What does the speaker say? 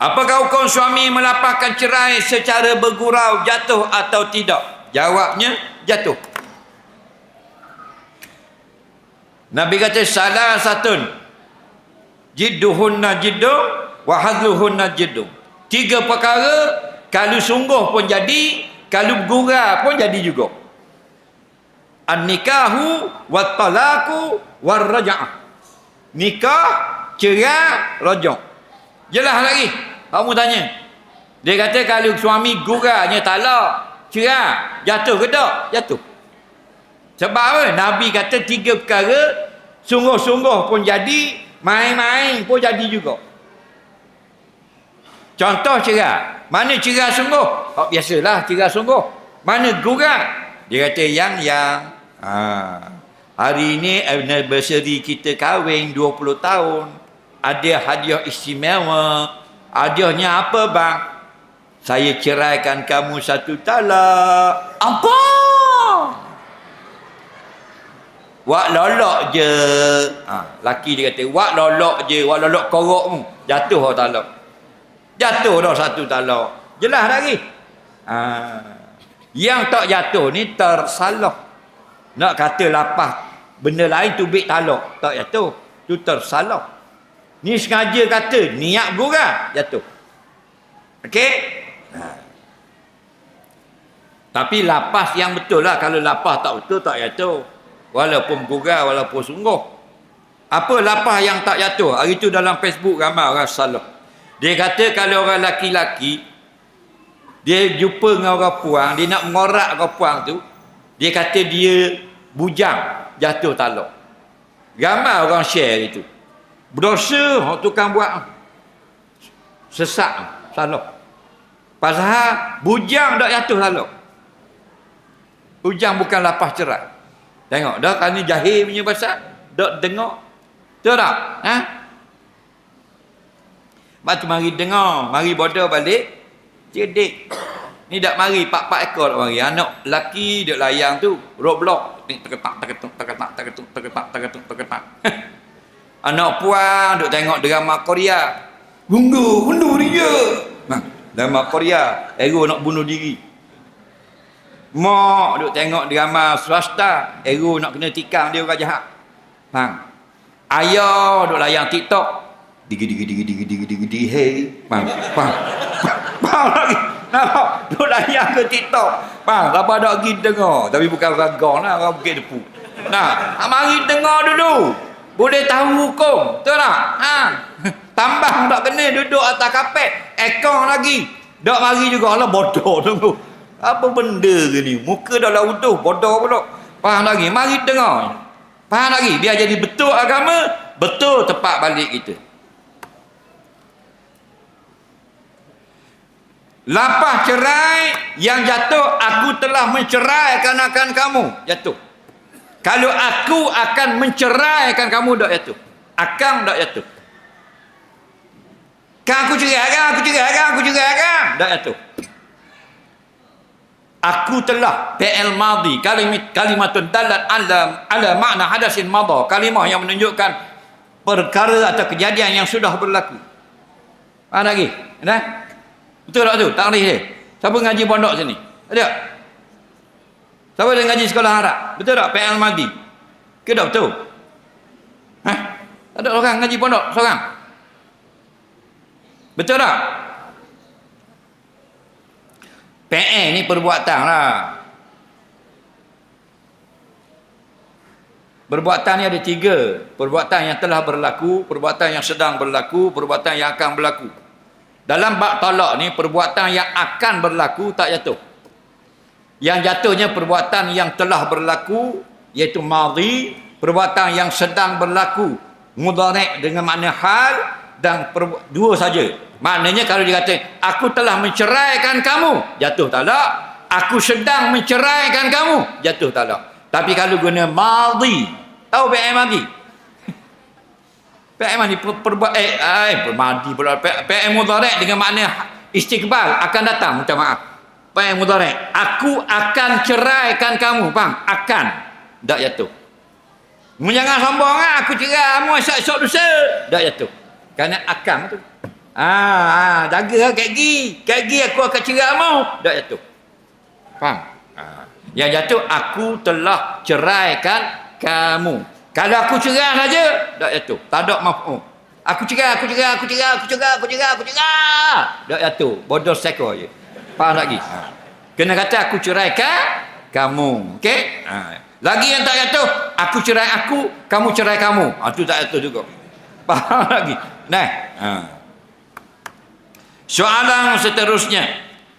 Apakah hukum suami melapangkan cerai secara bergurau, jatuh atau tidak? Jawabnya, jatuh. Nabi kata, salah satun. Jidduhunna jiddum, wa hadluhunna jiddum. 3 perkara, kalau sungguh pun jadi, kalau bergurau pun jadi juga. An-nikahu, wat-talaku, war-raja'ah. Nikah, cerai, rajak. Jelas lagi. Kamu tanya. Dia kata kalau suami guranya talak, cerai, jatuh ke tak? Jatuh. Sebab apa? Nabi kata 3 perkara, sungguh-sungguh pun jadi, main-main pun jadi juga. Contoh cerai. Mana cerai sungguh? Oh, biasalah cerai sungguh. Mana gurat? Dia kata yang hari ini anniversary kita kahwin 20 tahun. Ada hadiah istimewa. Hadiahnya apa bang? Saya ceraikan kamu 1 talak. Apa? Wak lolok je. Laki dia kata, wak lolok je. Wak lolok korok pun. Jatuh dah talak. Jatuh dah 1 talak. Jelas lagi. Yang tak jatuh ni tersalah. Nak kata lapah benda lain tu bik talak. Tak jatuh. Tu tersalah. Ni sengaja kata niat gurau, jatuh. Okey? Tapi lapas yang betul lah. Kalau lapas tak betul, tak jatuh. Walaupun gurau, walaupun sungguh. Apa lapas yang tak jatuh? Hari tu dalam Facebook ramai orang salah. Dia kata kalau orang laki-laki, dia jumpa dengan orang puang, dia nak mengorak orang puang tu, dia kata dia bujang, jatuh talak. Ramai orang share itu. Berdosa orang tukang buat. Sesak, salah. Pasal bujang tak jatuh talak. Bujang bukan lapas cerai. Tengok dah kan ni jahil punya pasal. Tak dengar. Betul tak? Batu mari dengar, mari bodoh balik. Cerdik. Ni dak mari 4 ekor dak mari. Anak lelaki dak layang tu, Roblox. Teketak. Anak puan duk tengok drama Korea. Bunuh dia. Drama Korea, hero nak bunuh diri. Mak duk tengok drama swasta, hero nak kena tikam dia orang jahat. Ayah duk layang TikTok. Digi hey. Faham lagi. Nampak? Duk layang ke TikTok. Faham? Apa dak pergi dengar. Tapi bukan orang gong lah, orang Bukit Depu. Mari dengar dulu. Boleh tahu hukum. Betul tak? Tambang tak kena duduk atas kapet. Ekor lagi. Dak mari juga. Allah bodoh tunggu. Apa benda ke ni? Muka dah lah utuh. Bodoh pula. Faham lagi? Mari dengar. Faham lagi? Biar jadi betul agama. Betul tepat balik kita. Lapas cerai yang jatuh, aku telah menceraikan akan kamu. Jatuh. Kalau aku akan menceraikan kamu, tak jatuh. Akan tak jatuh. Kan aku ceraikan. Tak jatuh. Aku telah fi'il madhi, kalimatun dalat ala makna hadasin madha. Kalimah yang menunjukkan perkara atau kejadian yang sudah berlaku. Ada lagi? Ada? Betul tak tu? Tak boleh dia. Siapa ngaji pondok sini? Ada? Siapa yang ngaji sekolah Arab? Betul tak? PL Madi. Ke tak betul? Tak ada orang ngaji pondok seorang? Betul tak? PL ni perbuatan lah. Perbuatan ni ada 3. Perbuatan yang telah berlaku, perbuatan yang sedang berlaku, perbuatan yang akan berlaku. Dalam bab talak ni, perbuatan yang akan berlaku tak jatuh. Yang jatuhnya perbuatan yang telah berlaku, iaitu madhi. Perbuatan yang sedang berlaku, mudhari' dengan makna hal, dan 2 saja. Maknanya kalau dia kata, aku telah menceraikan kamu, jatuh talak. Aku sedang menceraikan kamu, jatuh talak. Tapi kalau guna madhi, tahu PM madhi? PM madhi permadi pula. PM mudhari' dengan makna istiqbal, akan datang, minta maaf. PM mudhari', aku akan ceraikan kamu, faham? Akan, tak jatuh. Jangan sombong lah, aku cerai kamu esok-esok lusa, tak jatuh. Kerana akan tu. Jaga kat gigi aku akan cerai kamu. Tak jatuh. Faham? Yang jatuh, aku telah ceraikan kamu. Kalau aku cerai saja, tak jatuh. Tak ada maf'ul. Aku cerai. Tak jatuh. Bodoh seko je. Faham lagi? Kena kata aku ceraikan kamu. Okey? Lagi yang tak jatuh, aku cerai aku, kamu cerai kamu. Itu tak jatuh juga. Faham lagi? Nah. Soalan seterusnya.